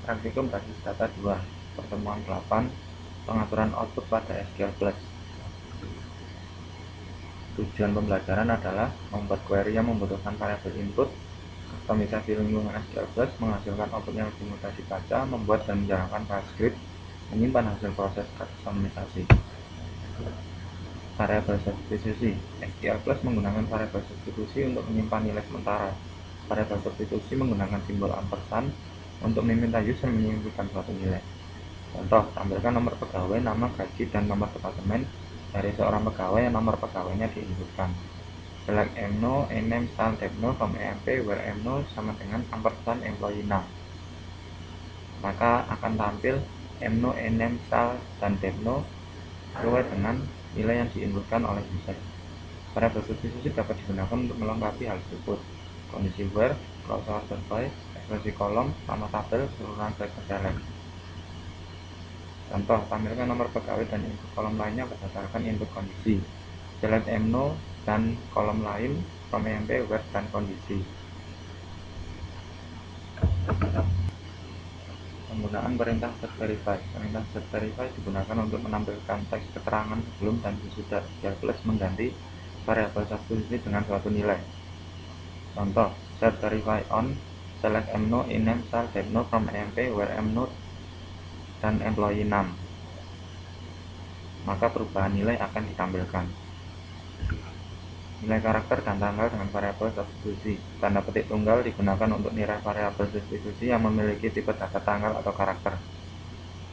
Praktikum basis data 2, pertemuan 8, pengaturan output pada SQL Plus. Tujuan pembelajaran adalah membuat query yang membutuhkan variabel input, kustomisasi lingkungan SQL Plus, menghasilkan output yang lebih mudah dibaca, membuat dan menjalankan file script, menyimpan hasil proses kustomisasi. Variabel substitusi. SQL Plus menggunakan variabel substitusi untuk menyimpan nilai sementara. Variabel substitusi menggunakan simbol ampersand untuk meminta user menyimpan suatu nilai. Contoh, tampilkan nomor pegawai, nama, gaji, dan nomor departemen dari seorang pegawai yang nomor pegawainya diinputkan. Select mno, name, style, depno from emp where mno sama dengan ampersand employee name. Maka akan tampil mno, name, style, dan depno sesuai dengan nilai yang diinputkan oleh user. Variabel substitusi dapat digunakan untuk melengkapi hal tersebut. Kondisi where, clause order by, ekspresi kolom, nama tabel, urutan vector select. Contoh, tampilkan nomor pegawai dan input kolom lainnya berdasarkan input kondisi. Select mno dan kolom lain from emp where dan kondisi. Penggunaan perintah setVerify. Perintah setVerify digunakan untuk menampilkan teks keterangan sebelum dan sesudah SQL Plus mengganti variabel substitusi dengan suatu nilai. Contoh, setVerify on, select mno, name, style, depno from emp where mno dan employee name. Maka perubahan nilai akan ditampilkan. Nilai karakter dan tanggal dengan variabel substitusi. Tanda petik tunggal digunakan untuk nilai variabel substitusi yang memiliki tipe data tanggal atau karakter.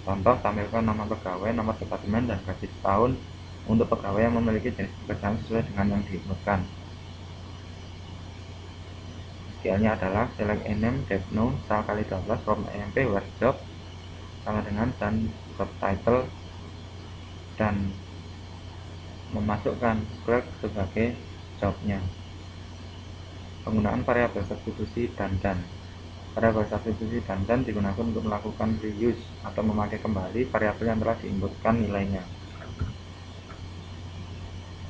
Contoh, tampilkan nama pegawai, nomor departemen, dan gaji setahun untuk pegawai yang memiliki jenis pekerjaan sesuai dengan yang diinputkan. SQL-nya adalah select name, depno, style kali 12 from emp where job sama dengan dan job title dan memasukkan clerk sebagai jobnya. Penggunaan variabel substitusi dan. Variabel substitusi dan digunakan untuk melakukan reuse atau memakai kembali variabel yang telah diinputkan nilainya.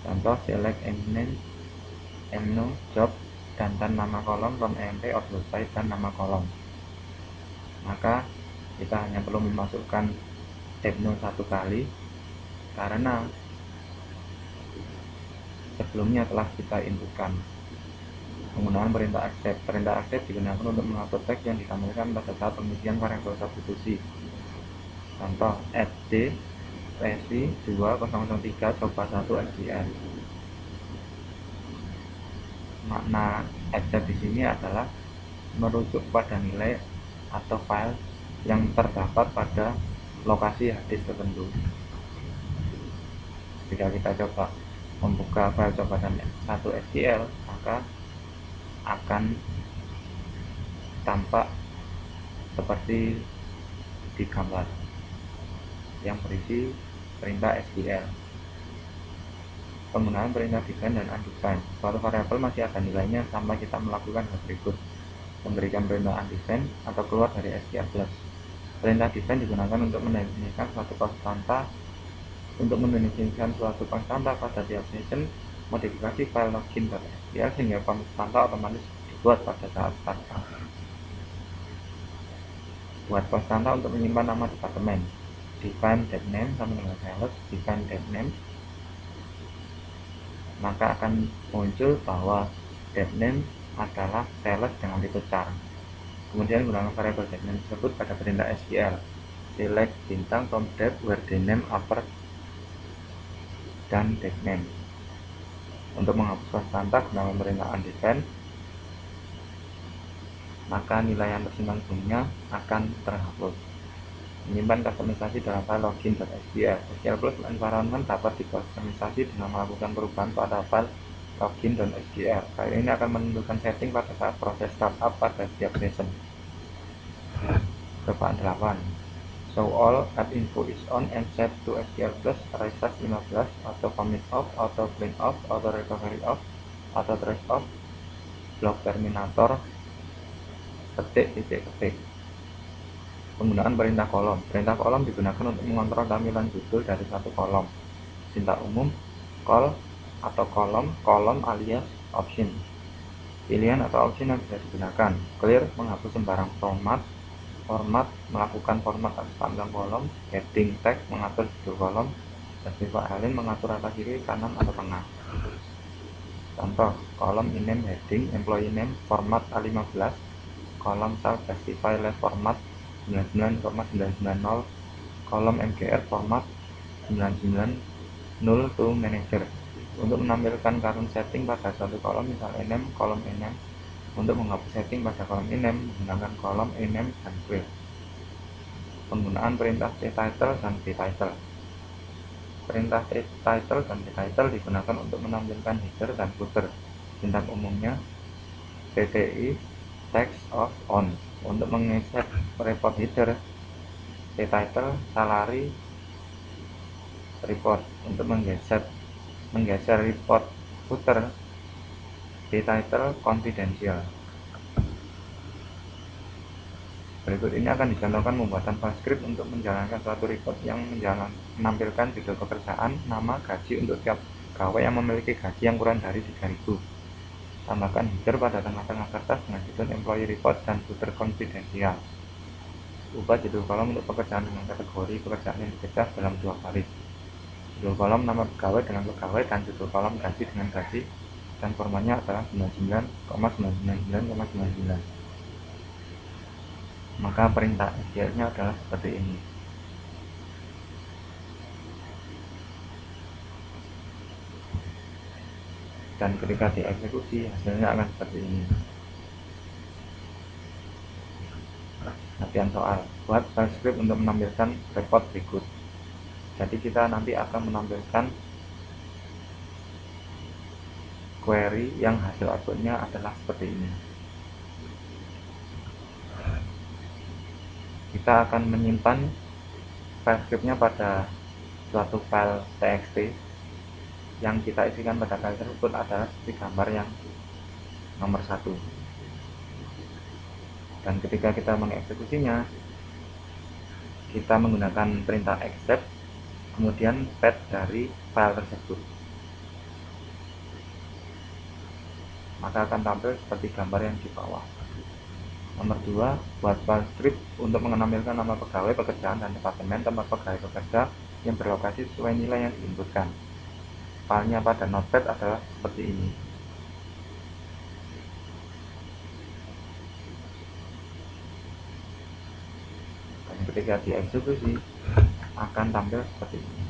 Contoh, select name, mno, job, dan nama kolom from emp or selesai dan nama kolom. Maka kita hanya perlu memasukkan depno satu kali karena sebelumnya telah kita inputkan. Penggunaan perintah accept. Perintah accept digunakan untuk mengatur teks yang ditampilkan pada saat pengisian variabel substitusi. Contoh, add d resi 2003 coba 1 SQL. Makna accept di sini adalah merujuk pada nilai atau file yang terdapat pada lokasi harddisk tertentu. Jika kita coba membuka file coba 1 SQL, maka akan tampak seperti di gambar yang berisi perintah SQL. Penggunaan perintah define dan undefine. Suatu variabel masih ada nilainya sampai kita melakukan hal berikut: memberikan perintah undefine atau keluar dari SQL Plus. Perintah define digunakan untuk mendefinisikan suatu konstanta pada tiap session, modifikasi file login.sql sehingga konstanta otomatis dibuat pada saat startup. Buat konstanta untuk menyimpan nama departemen. Define depname sama dengan sales, define depname, maka akan muncul bahwa depname adalah sales dengan tipe char. Kemudian gunakan variabel depname tersebut pada perintah SQL. Select bintang from dep where dname upper dan depname. Untuk menghapus konstanta gunakan perintah undefine, maka nilai yang tersimpan sebelumnya akan terhapus. Menyimpan kustomisasi dalam file login.sql. SQL Plus environment dapat dikustomisasi dengan melakukan perubahan pada file login.sql. File ini akan menentukan setting pada saat proses startup pada setiap session. Cobaan 8. Show all app info is on and set to SQL Plus resize 15, auto commit off, auto clean off, auto recovery off, auto trace off, block terminator, ketik. Penggunaan perintah kolom. Perintah kolom digunakan untuk mengontrol tampilan judul dari satu kolom. Sintak umum, call atau kolom alias option. Pilihan atau option yang bisa digunakan: clear menghapus sembarang format, Format melakukan format atas panjang kolom. Heading tag mengatur judul kolom. Specify align mengatur atas kiri, kanan, atau tengah. Contoh, kolom iname heading employee name format A15, kolom cell specify left format 99,990, kolom MGR format 990 to manager. Untuk menampilkan current setting pada suatu kolom, misal ename, kolom ename. Untuk menghapus setting pada kolom ename, menggunakan kolom ename dan clear. Penggunaan perintah title dan title. Perintah title dan title digunakan untuk menampilkan header dan footer. Sintak umumnya TTI text of on. Untuk mengeset report header, title salary report. Untuk menggeser report footer, title confidential. Berikut ini akan dicontohkan pembuatan file script untuk menjalankan suatu report yang menampilkan judul pekerjaan, nama, gaji untuk tiap pegawai yang memiliki gaji yang kurang dari 3.000. Tambahkan header pada tengah-tengah kertas dengan judul employee report dan footer confidential. Ubah judul kolom untuk pekerjaan dengan kategori pekerjaan yang dikejar dalam 2 baris. Judul kolom nama pegawai dengan pegawai dan judul kolom gaji dengan gaji, dan formatnya adalah 99,999,99. Maka perintah SQL-nya adalah seperti ini. Dan ketika dieksekusi, hasilnya akan seperti ini. Latihan soal. Buat file script untuk menampilkan report berikut. Jadi kita nanti akan menampilkan query yang hasil outputnya adalah seperti ini. Kita akan menyimpan file scriptnya pada suatu file txt. Yang kita isikan pada file tersebut adalah seperti gambar yang nomor 1. Dan ketika kita mengeksekusinya, kita menggunakan perintah except, kemudian path dari file tersebut, maka akan tampil seperti gambar yang di bawah. Nomor 2, buat file script untuk menampilkan nama pegawai, pekerjaan, dan departemen tempat pegawai bekerja yang berlokasi sesuai nilai yang diinputkan. Filenya pada notepad adalah seperti ini. Dan ketika dieksekusi akan tampil seperti ini.